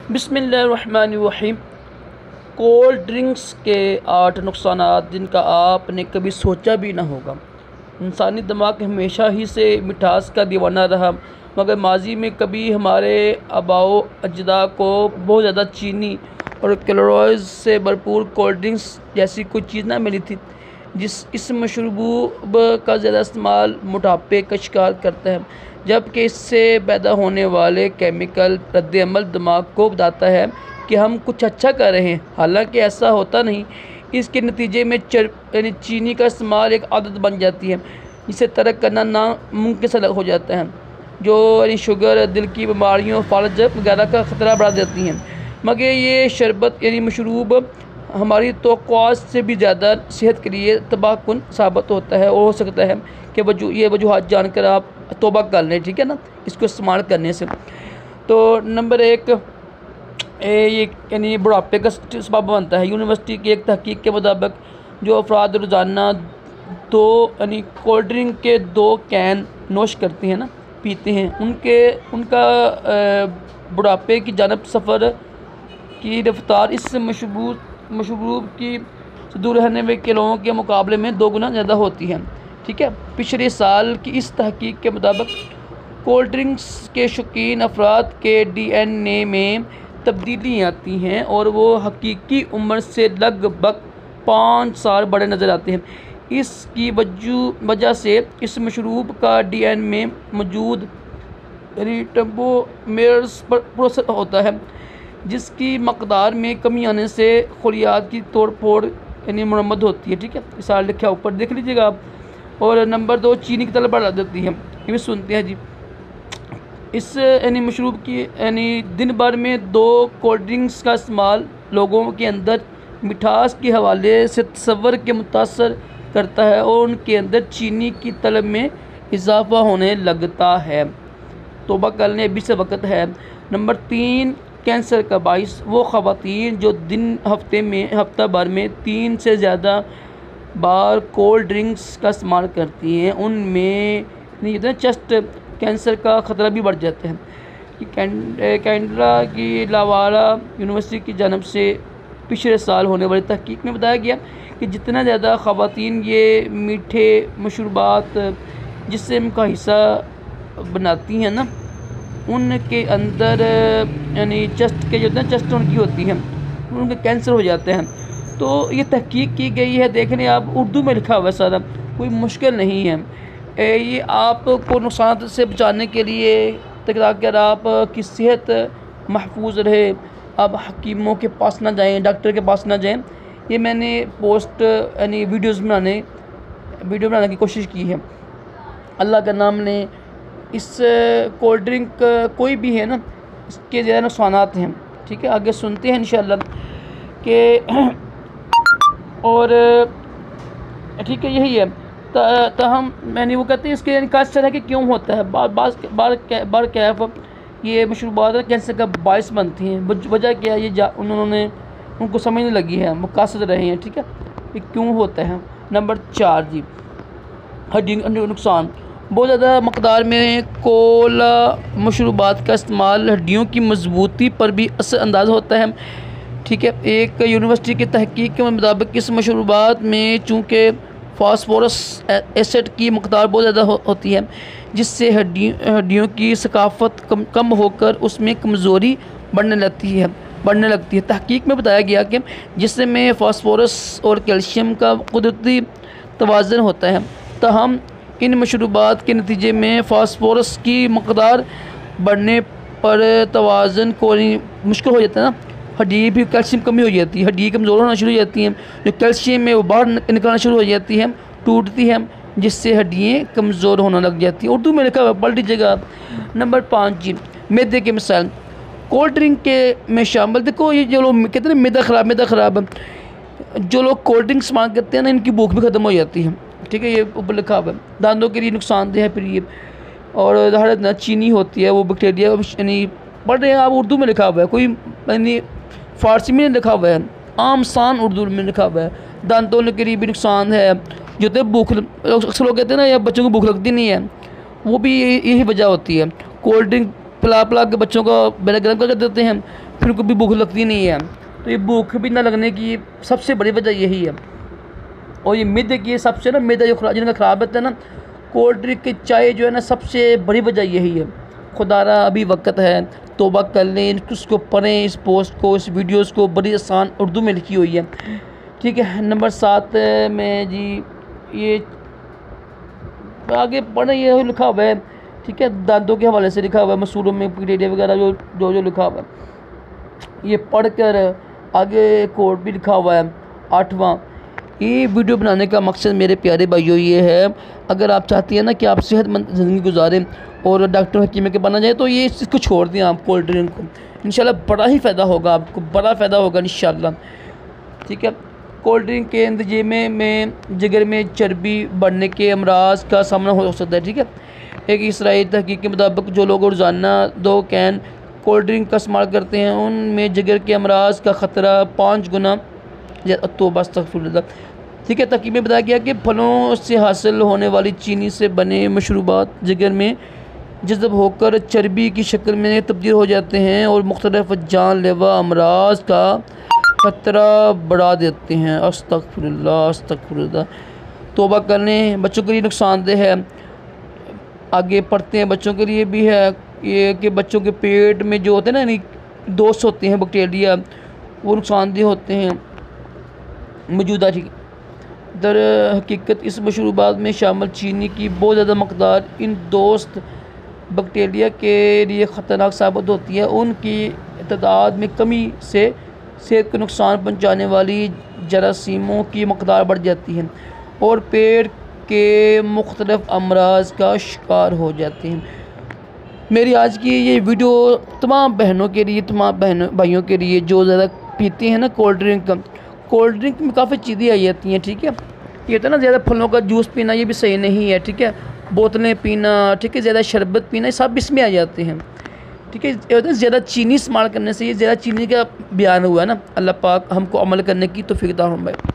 बिस्मिल्लाहिर्रहमानिर्रहीम। Cold drinks के 8 नुकसानात जिनका आपने कभी सोचा भी ना होगा। इंसानी दिमाग हमेशा ही से मिठास का दीवाना रहा, मगर माजी में कभी हमारे आबाओ अजदा को बहुत ज़्यादा चीनी और कैलोरीज़ से भरपूर कोल्ड ड्रिंक्स जैसी कोई चीज़ ना मिली थी। इस मशरूब का ज़्यादा इस्तेमाल मोटापे का शिकार करता है, जबकि इससे पैदा होने वाले केमिकल रद्द-ए-अमल दिमाग को बताता है कि हम कुछ अच्छा कर रहे हैं, हालांकि ऐसा होता नहीं। इसके नतीजे में यानी चीनी का इस्तेमाल एक आदत बन जाती है, जिसे तर्क करना नामुमकिन सा हो जाता है, जो यानी शुगर, दिल की बीमारियों, फालज वगैरह का ख़तरा बढ़ा देती हैं। मगर ये शरबत यानी मशरूब हमारी तवक्कुआत से भी ज़्यादा सेहत के लिए तबाहकुन साबित होता है, और हो सकता है कि ये वजूहात जानकर आप तौबा कर लें, ठीक है ना, इसको इस्तेमाल करने से। तो नंबर 1 ये यानी बुढ़ापे का सबब बनता है। यूनिवर्सिटी की एक तहकीक के मुताबिक जो अफराद रोज़ाना यानी कोल्ड ड्रिंक के 2 कैन नोश करते हैं ना, पीते हैं, उनका बुढ़ापे की जानब सफ़र की रफ्तार इस मशरूब की दूर रहने वाले के लोगों के मुकाबले में 2 गुना ज़्यादा होती है, ठीक है। पिछले साल की इस तहकीक के मुताबिक कोल्ड ड्रिंक्स के शौकीन अफराद के DNA में तब्दीली आती हैं और वो हकीकी उम्र से लगभग 5 साल बड़े नज़र आते हैं। इसकी वजह से इस मशरूब का DNA में मौजूद टेम्पोमेर्स पर प्रोसेस होता है, जिसकी मकदार में कमी आने से खलियात की तोड़ फोड़ यानी मरम्मत होती है, ठीक है। इस साल लिखा ऊपर देख लीजिएगा आप। और नंबर 2 चीनी की तरफ बढ़ा देती है। ये भी सुनते हैं जी। इस यानी मशरूब की यानी दिन भर में 2 कोल्ड ड्रिंक्स का इस्तेमाल लोगों के अंदर मिठास के हवाले से तसव्वुर के मुतासर करता है और उनके अंदर चीनी की तलब में इजाफा होने लगता है। तौबा करने अभी से वक्त है। नंबर 3 कैंसर का बाइस वो ख़वातीन जो हफ्ता भर में 3 से ज़्यादा बार कोल्ड ड्रिंक्स का इस्तेमाल करती हैं, उनमें नहीं चेस्ट कैंसर का ख़तरा भी बढ़ जाता है। कैनेडा की लावारा यूनिवर्सिटी की जानब से पिछले साल होने वाली तहकीक में बताया गया कि जितना ज़्यादा ख़वातीन ये मीठे मशरूबात जिससे उनका हिस्सा बनाती हैं ना, उनके अंदर यानी चेस्ट के जो चेस्ट उनकी होती है, उनके कैंसर हो जाते हैं। तो ये तहकीक की गई है, देखने आप उर्दू में लिखा हुआ है सारा, कोई मुश्किल नहीं है। ये आपको नुकसान से बचाने के लिए ताकि आपकी सेहत महफूज रहे, आप हकीमों के पास ना जाएं, डॉक्टर के पास ना जाएं। ये मैंने पोस्ट यानी वीडियो बनाने की कोशिश की है। अल्लाह का नाम ने इस कोल्ड ड्रिंक कोई भी है ना, इसके ज़्यादा नुकसानात हैं, ठीक है। आगे सुनते हैं इंशाअल्लाह के और ठीक है, यही है। हम मैंने वो कहते हैं इसके निकास तरह के क्यों होता है। बार कैफ ये मशरूबात कैंसर का बायस बनती हैं। वजह क्या है ये उनको समझ नहीं लगी है, वो कासद रहे हैं, ठीक है, ये क्यों होता है। नंबर 4 जी हड्डी नुकसान। बहुत ज़्यादा मकदार में कोला मशरूबात का इस्तेमाल हड्डियों की मजबूती पर भी असरअंदाज होता है, ठीक है। एक यूनिवर्सिटी की तहकीक के मुताबिक इस मशरूबात में चूँकि फास्फोरस एसिड की मकदार बहुत ज़्यादा होती है, जिससे हड्डियों की सकाफत कम होकर उसमें कमज़ोरी बढ़ने लगती है। तहकीक में बताया गया कि जिसमें फास्फोरस और कैल्शियम का कुदरती तवाज़ुन होता है, ताहम इन मशरूबात के नतीजे में फास्फोरस की मकदार बढ़ने पर तवाज़ुन को मुश्किल हो जाता है ना, हड्डी भी कैल्शियम कमी हो जाती है, हड्डी कमज़ोर होना शुरू हो जाती हैं, जो कैल्शियम है वो बाहर निकलना शुरू हो जाती है, टूटती है, जिससे हड्डियाँ कमज़ोर होने लग जाती हैं। उर्दू में लिखा हुआ पढ़ लीजिएगा आप। नंबर 5 जी मैदे के मिसाल कोल्ड ड्रिंक के में शामिल। देखो ये जो लोग कहते हैं ना मैदा ख़राब है, जो लोग कोल्ड ड्रिंक्स मांग करते हैं ना, इनकी भूख भी ख़त्म हो जाती है, ठीक है। ये ऊपर लिखा हुआ है, दांतों के लिए नुकसानदेह है फिर ये। और ज़ाहिर चीनी होती है वो बैक्टीरिया यानी पढ़ रहे हैं आप, उर्दू में लिखा हुआ है, कोई यानी फ़ारसी में लिखा हुआ है, आम सान उर्दू में लिखा हुआ है। दांतों के लिए भी नुकसान है, जो तो भूख अक्सर लोग कहते हैं ना या बच्चों को भूख लगती नहीं है, वो भी यही वजह होती है। कोल्ड ड्रिंक पिला के बच्चों को पहले गर्म करके देते हैं, फिर कभी भूख लगती नहीं है। तो ये भूख भी ना लगने की सबसे बड़ी वजह यही है। और ये मैदे की सबसे ना मैदा जो जिनका ख़राब रहता है ना, कोल्ड ड्रिंक की चाय जो है ना, सबसे बड़ी वजह यही है। खुदारा अभी वक्त है, तौबा कर लें, उसको पढ़ें, इस पोस्ट को, इस वीडियोस को, बड़ी आसान उर्दू में लिखी हुई है, ठीक है। नंबर 7 में जी ये आगे पढ़ें, ये लिखा हुआ है, ठीक है, दांतों के हवाले से लिखा हुआ है, मसूरों में बैक्टीरिया वगैरह जो लिखा हुआ है, ये पढ़ कर आगे कोड भी लिखा हुआ है 8वां। ये वीडियो बनाने का मकसद मेरे प्यारे भाइयों ये है, अगर आप चाहती हैं ना कि आप सेहतमंद ज़िंदगी गुजारें और डॉक्टर हकीम के बना जाए, तो ये इसको छोड़ दें आप कोल्ड ड्रिंक को, इंशाल्लाह बड़ा ही फ़ायदा होगा, आपको बड़ा फ़ायदा होगा इंशाल्लाह, ठीक है। कोल्ड ड्रिंक के नतीजे में जिगर में चर्बी बढ़ने के अमराज का सामना हो सकता है, ठीक है। एक इसराइली तहकीक के मुताबिक जो लोग रोज़ाना 2 कैन कोल्ड ड्रिंक का इस्तेमाल करते हैं, उनमें जिगर के अमराज का ख़तरा 5 गुना तो बस तक, ठीक है। तहकीक में बताया गया कि फलों से हासिल होने वाली चीनी से बने मशरूबात जिगर में जज़ब होकर चर्बी की शक्ल में तब्दील हो जाते हैं और मुख्तलिफ जानलेवा अमराज का ख़तरा बढ़ा देते हैं। अस्तग़फिरुल्लाह अस्तग़फिरुल्लाह, तौबा करने। बच्चों के लिए नुकसानदेह है, आगे पढ़ते हैं। बच्चों के लिए भी है ये कि बच्चों के पेट में जो होते हैं ना दोस्त होते हैं बैक्टीरिया, वो नुकसानदेह होते हैं मौजूदा, ठीक है। दर हकीकत इस मशरूबात में शामिल चीनी की बहुत ज़्यादा मकदार इन दोस्त बैक्टीरिया के लिए ख़तरनाक साबित होती है। उनकी तादाद में कमी से सेहत को नुकसान पहुंचाने वाली जरासीमों की मकदार बढ़ जाती है और पेट के मुख्तलिफ अमराज का शिकार हो जाते हैं। मेरी आज की ये वीडियो तमाम बहनों के लिए, तमाम भाइयों के लिए जो ज़्यादा पीते हैं ना कोल्ड ड्रिंक में काफ़ी चीज़ें आई जाती हैं, ठीक है। ये तो ना ज़्यादा फलों का जूस पीना ये भी सही नहीं है, ठीक है। बोतलें पीना, ठीक है, ज़्यादा शरबत पीना, सब इसमें आ जाते हैं, ठीक है। ज़्यादा चीनी इस्तेमाल करने से, ये ज़्यादा चीनी का बयान हुआ है ना, अल्लाह पाक हमको अमल करने की तौफीक अता फरमाए।